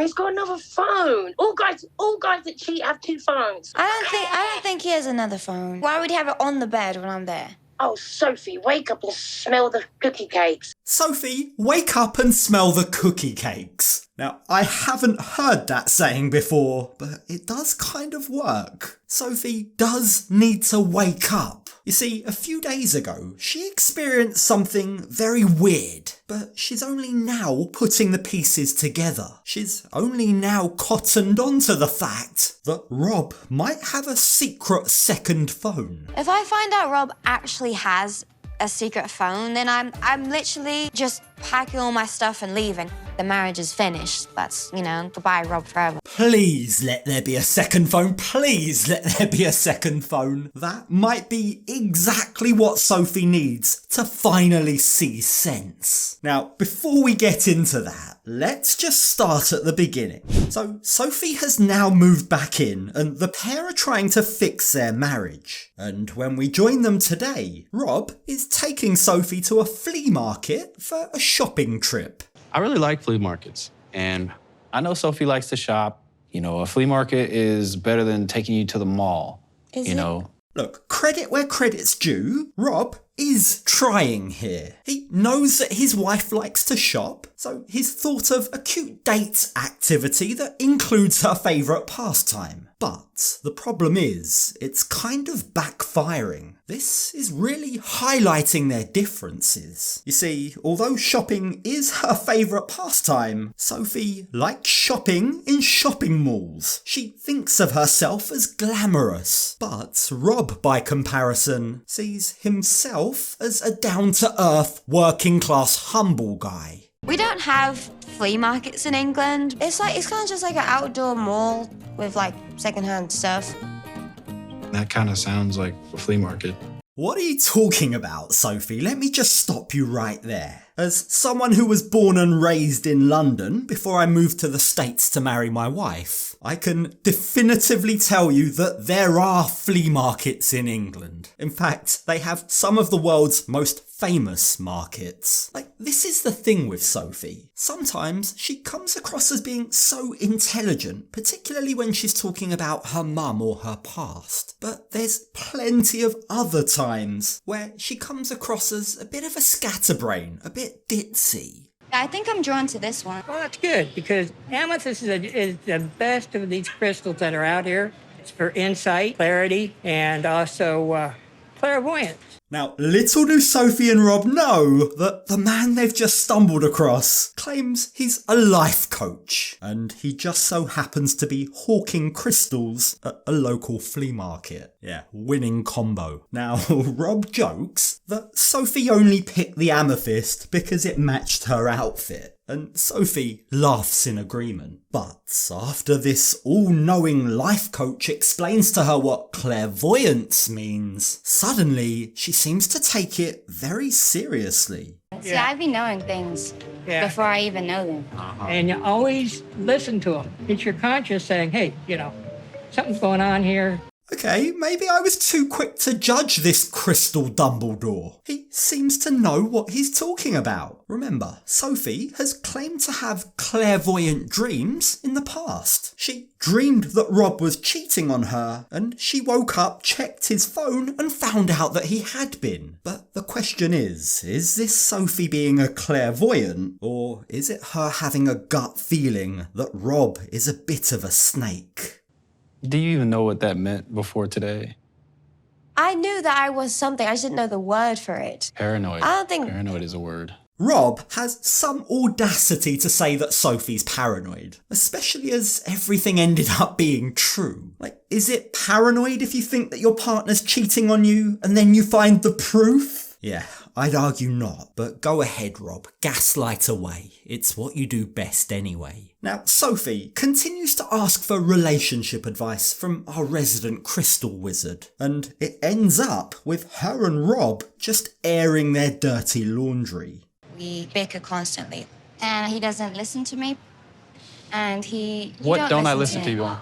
he's got another phone. All guys that cheat have 2 phones. I don't think he has another phone. Why would he have it on the bed when I'm there? Oh, Sophie, wake up and smell the cookie cakes. Sophie, wake up and smell the cookie cakes. Now, I haven't heard that saying before, but it does kind of work. Sophie does need to wake up. You see, a few days ago, she experienced something very weird, but she's only now putting the pieces together. She's only now cottoned onto the fact that Rob might have a secret second phone. If I find out Rob actually has a secret phone, then I'm literally just packing all my stuff and leaving. The marriage is finished. That's, goodbye, Rob, forever. Please let there be a second phone. Please let there be a second phone. That might be exactly what Sophie needs to finally see sense. Now, before we get into that, let's just start at the beginning. So, Sophie has now moved back in and the pair are trying to fix their marriage. And when we join them today, Rob is taking Sophie to a flea market for a shopping trip. I really like flea markets, and I know Sophie likes to shop. A flea market is better than taking you to the mall. Is it? Look, credit where credit's due. Rob is trying here. He knows that his wife likes to shop, so he's thought of a cute date activity that includes her favourite pastime. But the problem is, it's kind of backfiring. This is really highlighting their differences. You see, although shopping is her favourite pastime, Sophie likes shopping in shopping malls. She thinks of herself as glamorous. But Rob, by comparison, sees himself as a down-to-earth, working-class, humble guy. We don't have flea markets in England. It's kind of just like an outdoor mall with secondhand stuff. That kind of sounds like a flea market. What are you talking about, Sophie? Let me just stop you right there. As someone who was born and raised in London before I moved to the States to marry my wife, I can definitively tell you that there are flea markets in England. In fact, they have some of the world's most famous markets. This is the thing with Sophie. Sometimes she comes across as being so intelligent, particularly when she's talking about her mum or her past. But there's plenty of other times where she comes across as a bit of a scatterbrain, a bit ditzy. I think I'm drawn to this one. Well, that's good, because amethyst is the best of these crystals that are out here. It's for insight, clarity, and also clairvoyance. Now, little do Sophie and Rob know that the man they've just stumbled across claims he's a life coach, and he just so happens to be hawking crystals at a local flea market. Yeah, winning combo. Now, Rob jokes that Sophie only picked the amethyst because it matched her outfit. And Sophie laughs in agreement. But after this all-knowing life coach explains to her what clairvoyance means, suddenly she seems to take it very seriously. See, I've been knowing things before I even know them. And you always listen to them. It's your conscience saying, hey, something's going on here. Okay, maybe I was too quick to judge this Crystal Dumbledore. He seems to know what he's talking about. Remember, Sophie has claimed to have clairvoyant dreams in the past. She dreamed that Rob was cheating on her, and she woke up, checked his phone, and found out that he had been. But the question is this Sophie being a clairvoyant, or is it her having a gut feeling that Rob is a bit of a snake? Do you even know what that meant before today? I knew that I was something. I just didn't know the word for it. Paranoid. I don't think... Paranoid is a word. Rob has some audacity to say that Sophie's paranoid, especially as everything ended up being true. Is it paranoid if you think that your partner's cheating on you and then you find the proof? Yeah, I'd argue not, but go ahead, Rob. Gaslight away. It's what you do best anyway. Now, Sophie continues to ask for relationship advice from our resident crystal wizard, and it ends up with her and Rob just airing their dirty laundry. We bicker constantly, and he doesn't listen to me, and he... What don't I listen to you on?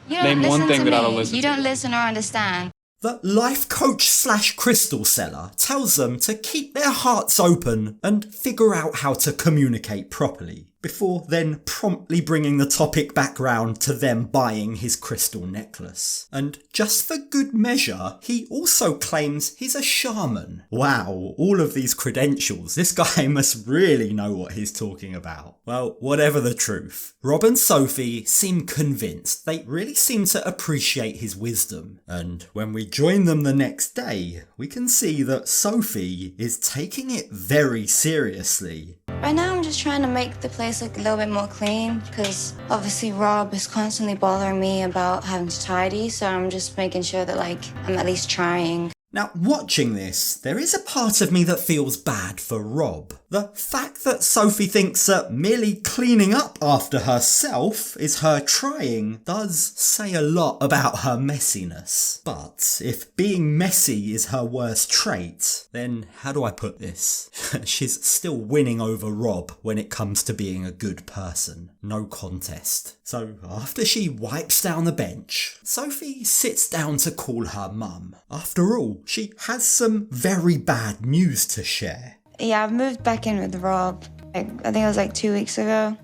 You don't Name listen one thing to that I me. don't listen You to. don't listen or understand. The life coach / crystal seller tells them to keep their hearts open and figure out how to communicate properly. before then promptly bringing the topic back round to them buying his crystal necklace. And just for good measure, he also claims he's a shaman. Wow, all of these credentials. This guy must really know what he's talking about. Well, whatever the truth, Rob and Sophie seem convinced. They really seem to appreciate his wisdom. And when we join them the next day, we can see that Sophie is taking it very seriously. Right now I'm just trying to make the place look a little bit more clean because obviously Rob is constantly bothering me about having to tidy, so I'm just making sure that I'm at least trying. Now, watching this, there is a part of me that feels bad for Rob. The fact that Sophie thinks that merely cleaning up after herself is her trying does say a lot about her messiness. But if being messy is her worst trait, then how do I put this? She's still winning over Rob when it comes to being a good person. No contest. So after she wipes down the bench, Sophie sits down to call her mum. After all, she has some very bad news to share. Yeah, I've moved back in with Rob. I think it was 2 weeks ago.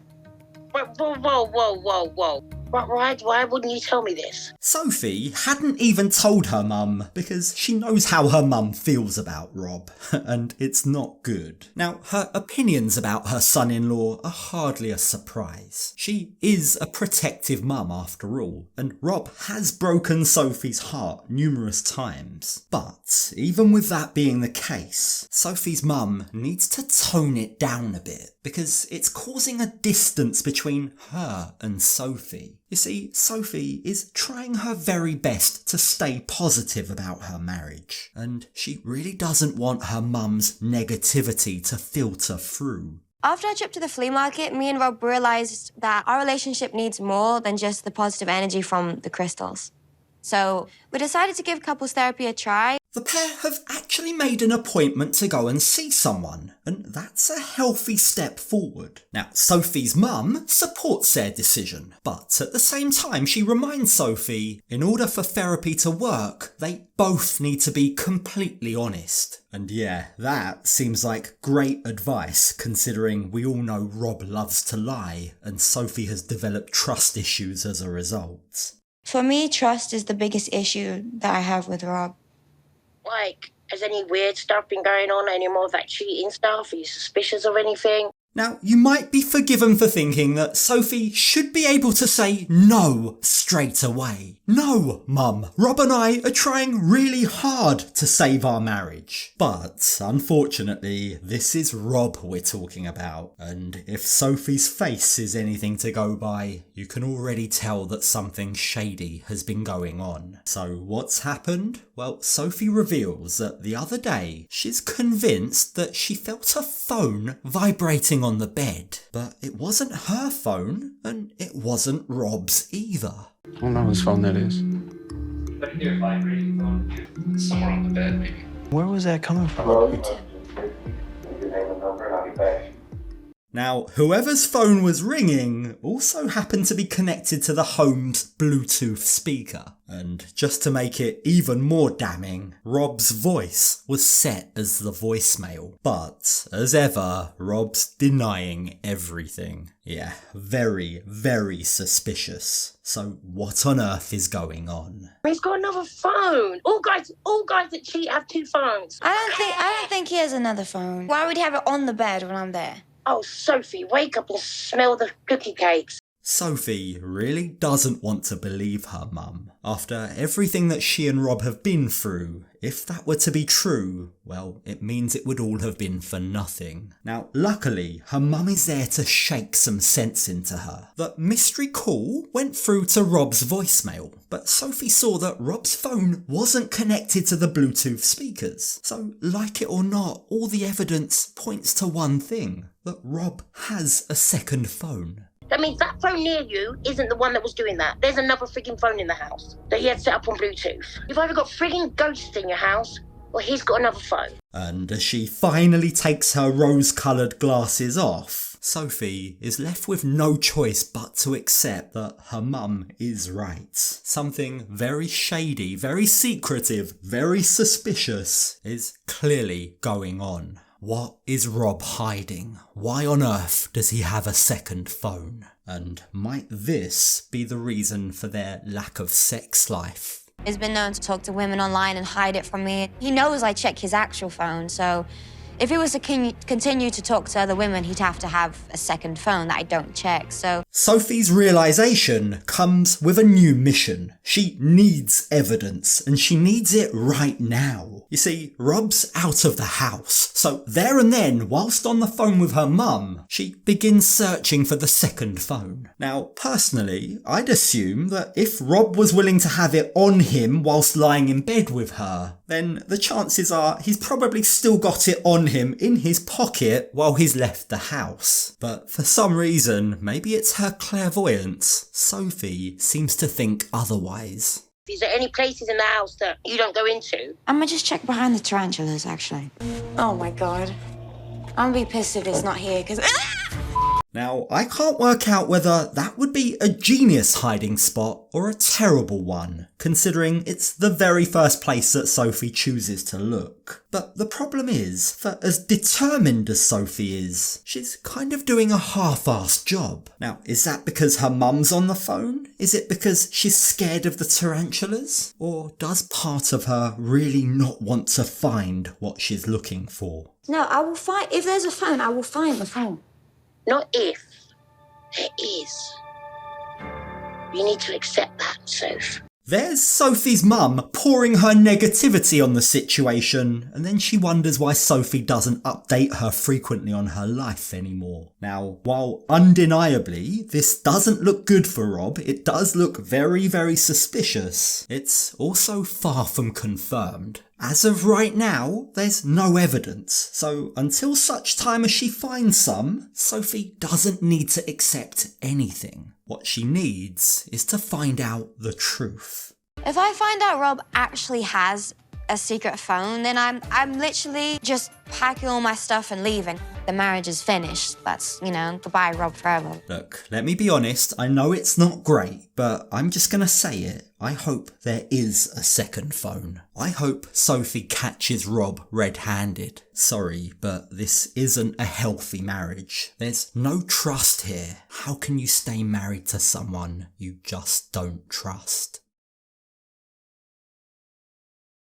Whoa. Why wouldn't you tell me this? Sophie hadn't even told her mum because she knows how her mum feels about Rob, and it's not good. Now, her opinions about her son-in-law are hardly a surprise. She is a protective mum after all, and Rob has broken Sophie's heart numerous times. But even with that being the case, Sophie's mum needs to tone it down a bit because it's causing a distance between her and Sophie. You see, Sophie is trying her very best to stay positive about her marriage, and she really doesn't want her mum's negativity to filter through. After our trip to the flea market, me and Rob realized that our relationship needs more than just the positive energy from the crystals. So we decided to give couples therapy a try. The pair have actually made an appointment to go and see someone, and that's a healthy step forward. Now, Sophie's mum supports their decision, but at the same time she reminds Sophie, in order for therapy to work, they both need to be completely honest. And yeah, that seems like great advice considering we all know Rob loves to lie, and Sophie has developed trust issues as a result. For me, trust is the biggest issue that I have with Rob. Has any weird stuff been going on? Any more of that cheating stuff? Are you suspicious of anything? Now, you might be forgiven for thinking that Sophie should be able to say no straight away. No, Mum, Rob and I are trying really hard to save our marriage. But, unfortunately, this is Rob we're talking about. And if Sophie's face is anything to go by, you can already tell that something shady has been going on. So, what's happened? Well, Sophie reveals that the other day, she's convinced that she felt a phone vibrating on the bed, but it wasn't her phone, and it wasn't Rob's either. I don't know whose phone that is. But if you're vibrating phone, somewhere on the bed, maybe. Where was that coming from? Now, whoever's phone was ringing also happened to be connected to the home's Bluetooth speaker. And just to make it even more damning, Rob's voice was set as the voicemail. But, as ever, Rob's denying everything. Yeah, very, very suspicious. So what on earth is going on? He's got another phone. All guys that cheat have two phones. I don't think he has another phone. Why would he have it on the bed when I'm there? Oh, Sophie, wake up and smell the cookie cakes. Sophie really doesn't want to believe her mum. After everything that she and Rob have been through, if that were to be true, well, it means it would all have been for nothing. Now, luckily, her mum is there to shake some sense into her. The mystery call went through to Rob's voicemail, but Sophie saw that Rob's phone wasn't connected to the Bluetooth speakers. So, like it or not, all the evidence points to one thing, that Rob has a second phone. That means that phone near you isn't the one that was doing that. There's another frigging phone in the house that he had set up on Bluetooth. You've either got frigging ghosts in your house or he's got another phone. And as she finally takes her rose-coloured glasses off, Sophie is left with no choice but to accept that her mum is right. Something very shady, very secretive, very suspicious is clearly going on. What is Rob hiding? Why on earth does he have a second phone? And might this be the reason for their lack of sex life? He's been known to talk to women online and hide it from me. He knows I check his actual phone, so if he was to continue to talk to other women, he'd have to have a second phone that I don't check, so... Sophie's realisation comes with a new mission. She needs evidence, and she needs it right now. You see, Rob's out of the house, so there and then, whilst on the phone with her mum, she begins searching for the second phone. Now, personally, I'd assume that if Rob was willing to have it on him whilst lying in bed with her, then the chances are he's probably still got it on him in his pocket while he's left the house. But for some reason, maybe it's her clairvoyance, Sophie seems to think otherwise. Is there any places in the house that you don't go into? I'm gonna just check behind the tarantulas, actually. Oh my god. I'm gonna be pissed if it's not here, because... Now, I can't work out whether that would be a genius hiding spot or a terrible one, considering it's the very first place that Sophie chooses to look. But the problem is, for as determined as Sophie is, she's kind of doing a half-assed job. Now, is that because her mum's on the phone? Is it because she's scared of the tarantulas? Or does part of her really not want to find what she's looking for? No, I will find... If there's a phone, I will find the phone. Not if. There is. You need to accept that, Soph. There's Sophie's mum pouring her negativity on the situation, and then she wonders why Sophie doesn't update her frequently on her life anymore. Now, while undeniably this doesn't look good for Rob, it does look very, very suspicious, it's also far from confirmed. As of right now, there's no evidence, so until such time as she finds some, Sophie doesn't need to accept anything. What she needs is to find out the truth. If I find out Rob actually has a secret phone, then I'm literally just packing all my stuff and leaving. The marriage is finished. That's, goodbye Rob forever. Look, let me be honest, I know it's not great, but I'm just gonna say it. I hope there is a second phone. I hope Sophie catches Rob red-handed. Sorry, but this isn't a healthy marriage. There's no trust here. How can you stay married to someone you just don't trust?